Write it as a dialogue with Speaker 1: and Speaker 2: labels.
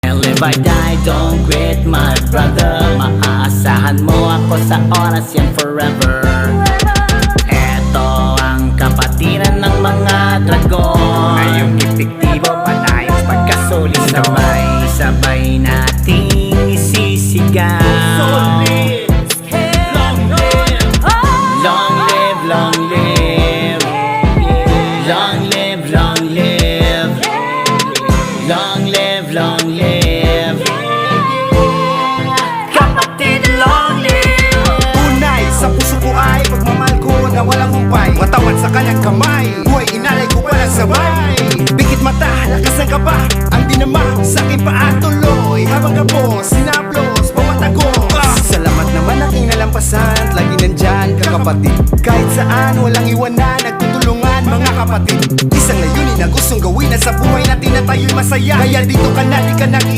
Speaker 1: And live or die, don't quit my brother. Maaasahan mo ako sa oras yan forever. Eto ang kapatiran ng mga dragon. Ngayong epektibo pa tayong pagkasulit. Sabay-sabay nating isisigaw. Long live, long live, long live. Long live, long live. Long live, long live. Kapatid, long live.
Speaker 2: Tunay sa puso ko ay pagmamahal ko na walang humpay. Matawad sa kanyang kamay, buhay inalay ko walang sabay. Bigit mata, lakas ng kaba, ang dinama sa aking paatuloy. Habang gabo, sinaplos, bawat agos. Salamat naman aking nalampasan, lagi nandyan kakapatid. Kahit saan, walang iwanan, nagtutulungan mga kapatid. Isang layunin na gustong gawin na sa buhay natin na tayo'y masaya. Kaya dito ka na, di ka nag